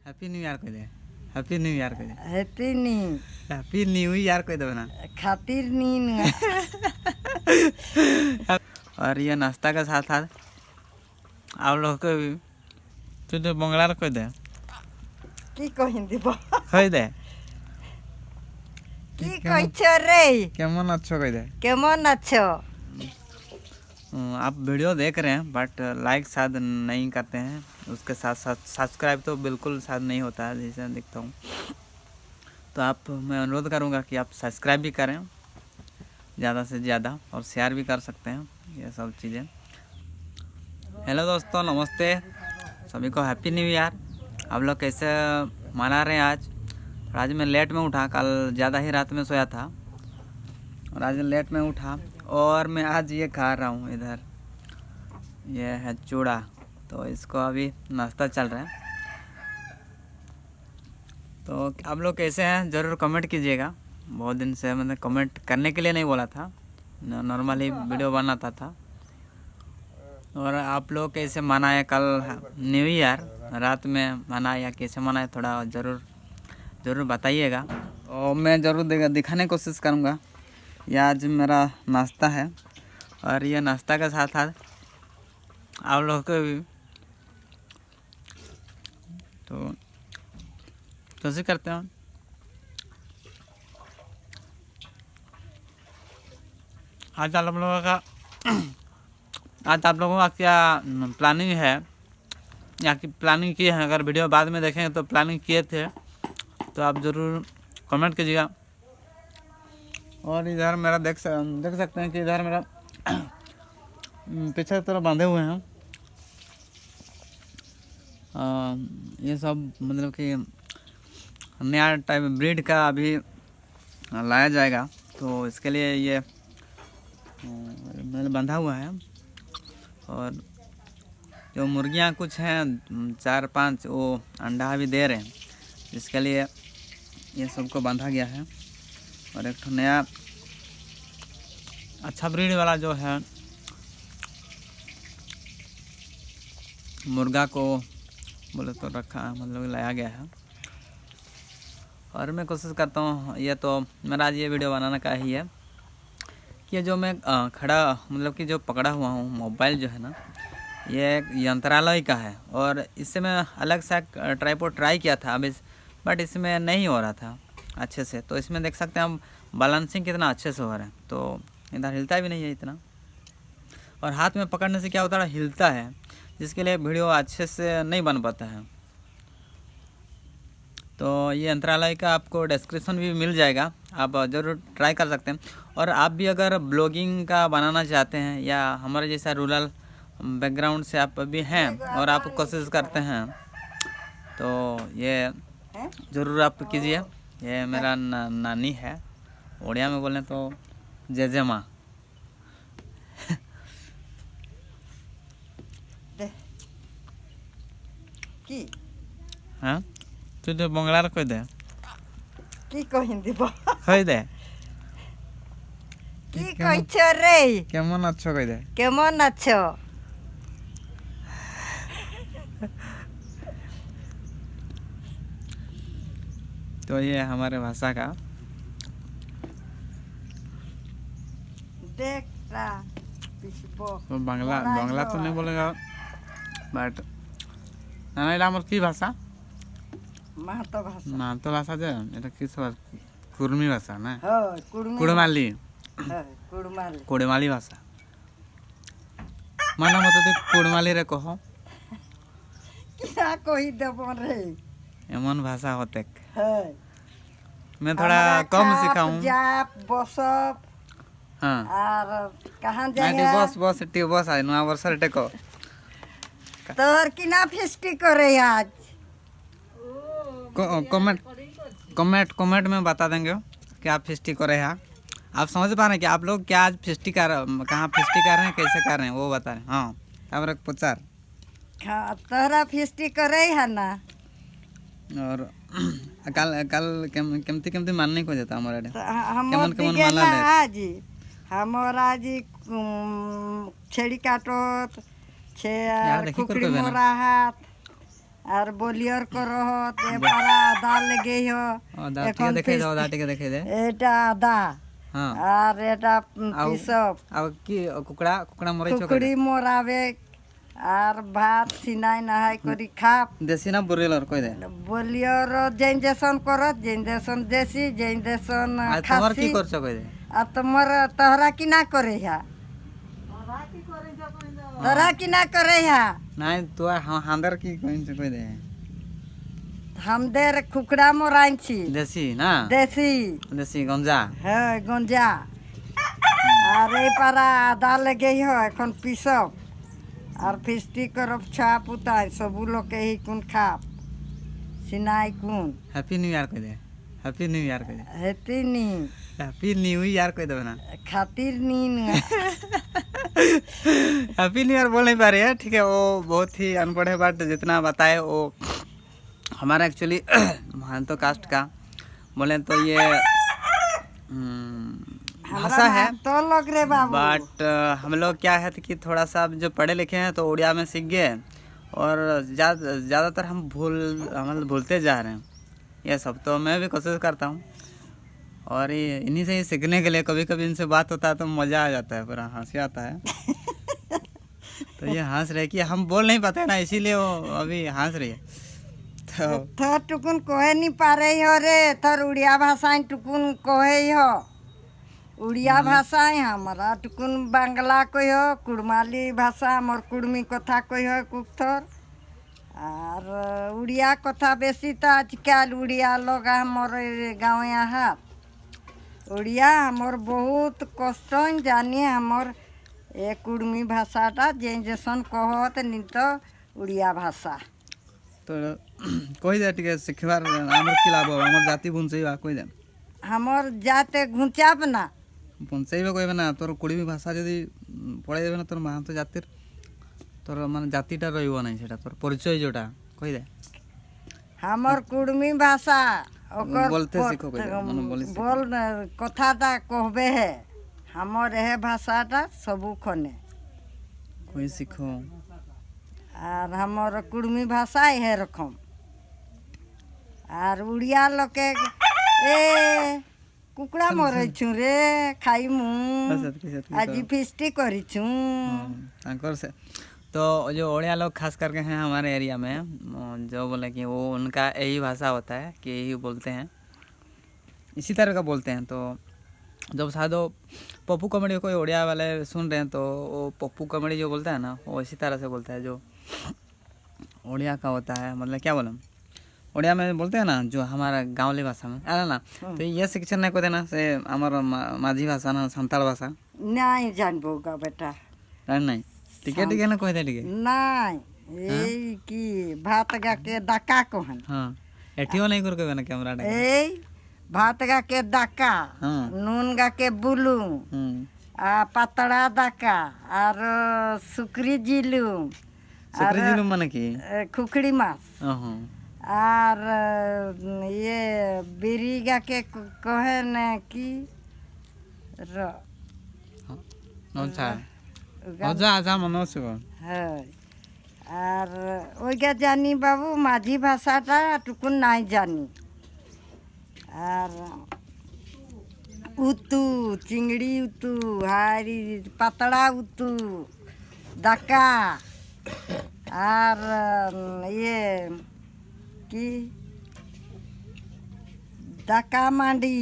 Happy new year कह दे। Happy new year कह दे। Happy new year कह दो ना। खातिर नी और ये नाश्ता के साथ साथ आप लोग को भी तो बंगला कह दे की कहिन দিব कह दे की কইছ रे केमन अच्छो कह दे। केमन अच्छो। आप वीडियो देख रहे हैं बट लाइक शायद नहीं करते हैं, उसके साथ साथ सब्सक्राइब तो बिल्कुल शायद नहीं होता है जैसे मैं देखता हूँ। तो आप मैं अनुरोध करूँगा कि आप सब्सक्राइब भी करें ज़्यादा से ज़्यादा और शेयर भी कर सकते हैं ये सब चीज़ें। हेलो दोस्तों, नमस्ते सभी को, हैप्पी न्यू ईयर। आप लोग कैसे मना रहे हैं आज? आज मैं लेट में उठा, कल ज़्यादा ही रात में सोया था और आज लेट में उठा और मैं आज ये खा रहा हूँ। इधर ये है चूड़ा, तो इसको अभी नाश्ता चल रहा है। तो आप लोग कैसे हैं ज़रूर कमेंट कीजिएगा। बहुत दिन से मैंने कमेंट करने के लिए नहीं बोला था, नॉर्मली वीडियो बनाता था। और आप लोग कैसे मनाए कल न्यू ईयर, रात में मनाए या कैसे मनाए, थोड़ा ज़रूर बताइएगा और मैं ज़रूर दिखाने की कोशिश करूँगा। यह आज मेरा नाश्ता है और ये नाश्ता के साथ साथ आप लोगों को भी तो कैसे करते हैं। आज आप लोगों का क्या प्लानिंग है या कि प्लानिंग किए हैं? अगर वीडियो बाद में देखेंगे तो प्लानिंग किए थे तो आप ज़रूर कमेंट कीजिएगा। और इधर मेरा देख सकते हैं कि इधर मेरा पीछे की तरफ बांधे हुए हैं। ये सब मतलब कि नया टाइप ब्रीड का अभी लाया जाएगा, तो इसके लिए ये मैंने बांधा हुआ है। और जो मुर्गियां कुछ हैं 4-5 वो अंडा भी दे रहे हैं, इसके लिए ये सबको बांधा गया है। और एक नया अच्छा ब्रीड वाला जो है मुर्गा को बोले तो रखा मतलब लाया गया है। और मैं कोशिश करता हूँ, ये तो मेरा आज ये वीडियो बनाने का ही है कि ये जो मैं खड़ा मतलब कि जो पकड़ा हुआ हूँ मोबाइल जो है ना, ये एक यंत्रालय का है। और इससे मैं अलग सा ट्राइपॉड ट्राई किया था अभी, बट इसमें नहीं हो रहा था अच्छे से। तो इसमें देख सकते हैं हम बैलेंसिंग कितना अच्छे से हो रहा है, तो इधर हिलता भी नहीं है इतना। और हाथ में पकड़ने से क्या होता है, हिलता है, जिसके लिए वीडियो अच्छे से नहीं बन पाता है। तो ये यंत्रालय का आपको डिस्क्रिप्शन भी मिल जाएगा, आप ज़रूर ट्राई कर सकते हैं। और आप भी अगर ब्लॉगिंग का बनाना चाहते हैं या हमारे जैसा रूरल बैकग्राउंड से आप भी हैं और आप कोशिश करते हैं, तो ये ज़रूर आप कीजिए। ये मेरा नानी है, उड़िया में बोलें तो जेजेमा। की हाँ तू तो बंगला कह दे की कहिन দিব कह दे की কইছ रे केमन अच्छो कह दे। केमन अच्छो। तो ये हमारे भाषा का देखता पिसबो तो बांग्ला तो नहीं बोलेगा, बट नाम की भाषा मातो भाषा जो এটা কি কুর্মি ভাষা না? কুড়মালি কুড়মালি ভাষা মানে মতো তুই কুড়মালি রে কহ কিনা কই দেব রে এমন ভাষা होते। मैं थोड़ा कम सिखाऊं। जाप बसप हाँ और कहां जाए बस बस आए नया वर्ष टेको तोर किना फेस्टी करे आज। कमेंट में बता देंगे कि आप फेस्टी करे हैं। आप समझ पा रहे हैं कि आप लोग क्या आज फेस्टी कर कहाँ फेस्टी कर रहे हैं, कैसे कर रहे हैं, वो बता रहे हैं। हाँ अब पुचार तोरा फेस्टी करे है ना। और कल केमती मानने को जाता हमारे हम आज हमारा जी छेड़ी काटो छे खुकड़ी मोरा हाथ আর বলিওর করো তে পারা আদা লেগে অদা টিকে এখন দেখাই দাও, অদা টিকে দেখাই দে। এটা আদা হ্যাঁ আর এটা ଆଉ পিসব ଆଉ କି କୁକୁଡ଼ା କୁକୁଡ଼ା ମରେଇଛ কুকুড়ি মোরাবে আর ভাত সিনাই নাহাই করি খাপ ଦେଶୀ ନା ବ୍ରଏଲର କହିଦେ। বলিওর যেন দেশন করত যেন দেশন দেশি যেন দেশন ଆଉ ତମର কি খাসি କରୁଛ କହିଦେ। আর তোমার তোহরা কি না করে হ্যা তোরা কি না করে হ্যা ନାଇଁ ତୁ ହାନ୍ଦର কি କହିଛ କହିଦେ। হামদের কুকুড়া মোরাইছি ଦେଶୀ না দেশি ଦେଶୀ ଗଞ୍ଜା। হ্যাঁ গঞ্জা আর এই পারা আদা লেগে এখন পিসব আর ফিস্টি করব ছা পুতাই সবু লোকে হি কোন খাপ সিনাই কোন হ্যাপি নিউ ইয়ার କହିଦେ। হ্যাপি নিউ ইয়ার କହିଦେ। হেতি নি হ্যাপি নিউ ইয়ার କହିଦେବେ ना। खातिर नी न हैप्पी न्यू ईयर बोल नहीं पा रहे हैं, ठीक है। वो बहुत ही अनपढ़ है बट जितना बताए वो हमारा एक्चुअली महंतो कास्ट का बोले तो ये भाषा है तो लग रे बाबू बट हम लोग क्या है कि थोड़ा सा जो पढ़े लिखे हैं तो उड़िया में सीख गए और ज़्यादातर हम भूलते जा रहे हैं ये सब। तो मैं भी कोशिश करता हूँ और ये इन्हीं से ही सीखने के लिए कभी कभी इनसे बात होता है तो मज़ा आ जाता है, पूरा हंसी आता है। तो ये हंस रहे कि हम बोल नहीं पाते ना, इसीलिए वो अभी हंस रही है। तो थर टुकुन कोहे नहीं पारे हो रे थर उड़िया भाषा टुकुन कोहे हो उड़िया भाषा हमारा टुकुन बांग्ला कोई हो कुड़माली भाषा मोर कुड़मी कथा कोई हो कुकथर और उड़िया कथा बेसी तो आजकल उड़िया लोग मोर गाँव यहाँ उड़िया हमर बहुत कष्ट जानी हमर ए कुड़मी भाषाटा जे जैसन कहत नहीं तो उड़िया भाषा तो कही दे टिके सिखबार हमर की लाभ हमर जाति बुनसेइबा कही दे। हमर जाते घुंचाब ना बुनसेइबा कहबे ना तोर कुड़मी भाषा जदी पढ़ाई देबे ना तोर महांतो जातिर तोर माने जातिटा रहइबो नै सेटा तोर परिचय जोटा कही दे। हमर कुड़मी भाषा ओकर बोलते सीखो कही दे मन बोली बोल कथाटा कहबे है हमर एहे भाषाटा सबू खने कोई सीखो और हमर कुड़मी भाषा है रकम और उड़िया लोके ए कुकुड़ा मरे छु रे खाई मु आज फिस्टी करी छु तांकर से। तो जो ओड़िया लोग खास करके हैं हमारे एरिया में जो बोले कि वो उनका यही भाषा होता है कि यही बोलते हैं, इसी तरह का बोलते हैं। तो जब शायद वो पप्पू कॉमेडी कोई ओड़िया वाले सुन रहे हैं तो वो पप्पू कॉमेडी जो बोलता है ना वो इसी तरह से बोलता है जो ओड़िया का होता है। मतलब क्या बोलूं ओड़िया में बोलते हैं ना जो हमारा गाँवली भाषा में है ना। तो ये शिक्षण नहीं को देना से हमार माझी भाषा ना संताल भाषा नहीं जानबोगा बेटा नहीं टिके टिके ना कह दे टिके नहीं ए की भात गा के दाका कहन हाँ एठियो नहीं कर के ना कैमरा ए भात गा के दाका हाँ नून गा के बुलू आ पतड़ा दाका और सुकरी जिलू सुकरी जिलू माने की खुखड़ी मास ओहो और ये बिरीगा के कहे न की अच्छा अच्छा अच्छा मनो से है और ओइगा जानी बाबू माझी भाषाटा टुकुन नहीं जानी और उतू चिंगड़ी उतू हारी पतड़ा उतू दका और ये की दका मांडी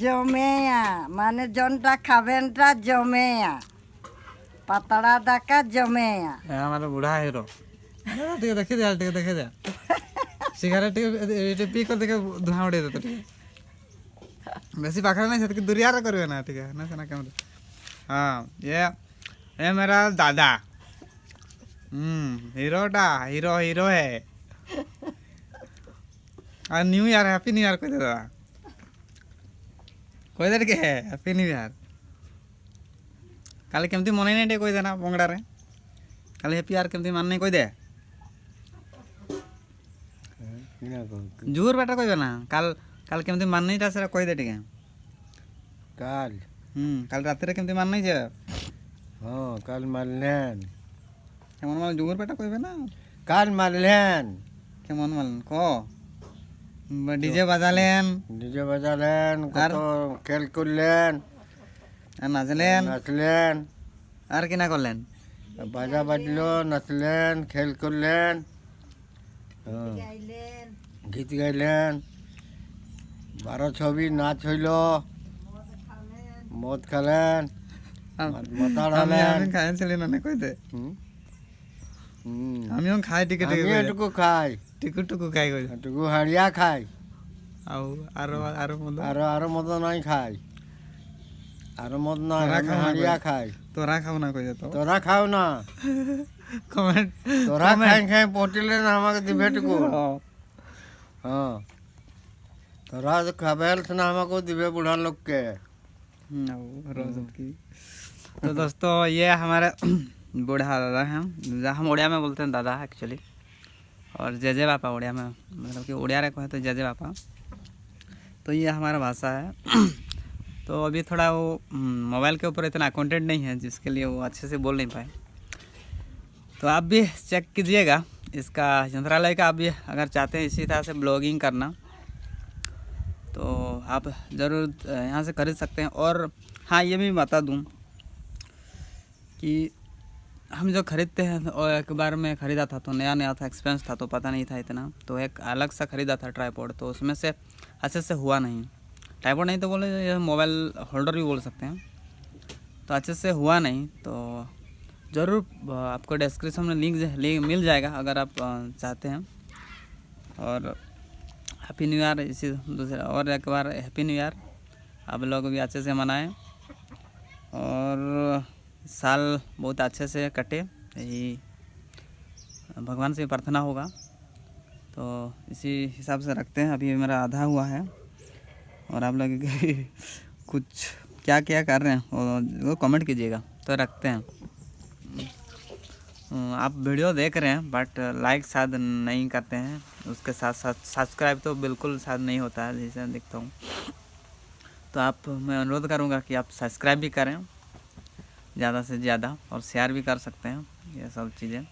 जमेया माने जनटा खावेनटा जमेया पतड़ा दका जमेया हमारा बूढ़ा हीरो ठीक देखे दे ठीक देखे दे सिगरेट ये पी कर देखे धुआं उड़े देते ठीक बेसी पाखरा नहीं से दूरिया रे करबे ना ठीक है ना से ना कैमरा। हाँ ये मेरा दादा हीरोटा हीरो हीरो है। और new year happy new year कह दे दादा कह दे के हैप्पी न्यू ईयर काले केमती मन नहीं टे कह देना बंगड़ा रे काले हैप्पी ईयर केमती मान नहीं कह दे जोर बेटा कहबे ना काल काल केमती मान नहीं से कह दे टिके काल काल रात रे केमती मान नहीं जे हाँ काल मारलेन मन जोर बेटा कहबे ना काल मारलेन কেমন বলেন ক ডিজে বাজালেন ডিজে বাজালেন, আর? কত খেল করলেন, আর নাচলেন নাচলেন, আর কি না করলেন? বাজা বাজলো, নাচলেন, খেল করলেন, হ্যাঁ, গীত গাইলেন, 12 নাচ হইল, মদ খালেন, মাতাল আমি হলেন। আমি খাইছিলি না কইতে হুম, হুম। আমিও খাই টিকে আমি টিকে এটুকু খাই, টিকু টুকু খাই কই এটুকু হাড়িয়া খাই, আও আরো আরো মদ আরো মদ নাই খাই, আরো মদ নাই, তোরা আমি খাও না হাড়িয়া কই? খাই। তোরা খাও না কই তো তোরা খাও না, কমেন্ট তোরা খাই খাই পটিলে না আমাকে দিবে টুকু। हाँ, তোরা খাবে না আমাকে दिवे बूढ़ा लोग के। रोज की तो दोस्तों ये हमारे बूढ़ा दादा हैं, हम उड़िया में बोलते हैं दादा एक्चुअली, और जेजे बापा उड़िया में, मतलब कि उड़िया रे को है तो जेजे बापा, तो ये हमारा भाषा है। तो अभी थोड़ा वो मोबाइल के ऊपर इतना कंटेंट नहीं है जिसके लिए वो अच्छे से बोल नहीं पाए, तो आप भी चेक कीजिएगा इसका यंत्रालय का। आप भी अगर चाहते हैं इसी तरह से ब्लॉगिंग करना तो आप ज़रूर यहाँ से खरीद सकते हैं। और हाँ ये भी बता दूँ कि हम जो खरीदते हैं, और एक बार मैं ख़रीदा था तो नया नया था, एक्सपेंस था तो पता नहीं था इतना, तो एक अलग सा ख़रीदा था ट्राईपॉड, तो उसमें से अच्छे से हुआ नहीं। ट्राईपॉड नहीं तो बोले ये मोबाइल होल्डर भी बोल सकते हैं, तो अच्छे से हुआ नहीं। तो ज़रूर आपको डिस्क्रिप्शन में लिंक मिल जाएगा अगर आप चाहते हैं। और हैप्पी न्यू ईयर, इसी दूसरा और एक बार हैप्पी न्यू ईयर, आप लोग भी अच्छे से मनाएं और साल बहुत अच्छे से कटे, यही भगवान से प्रार्थना होगा। तो इसी हिसाब से रखते हैं। अभी मेरा आधा हुआ है और आप लोग कुछ क्या क्या कर रहे हैं वो कमेंट कीजिएगा, तो रखते हैं। आप वीडियो देख रहे हैं बट लाइक शायद नहीं करते हैं, उसके साथ साथ सब्सक्राइब तो बिल्कुल शायद नहीं होता है जैसे देखता हूँ। तो आप मैं अनुरोध करूँगा कि आप सब्सक्राइब भी करें ज़्यादा से ज़्यादा, और शेयर भी कर सकते हैं ये सब चीज़ें।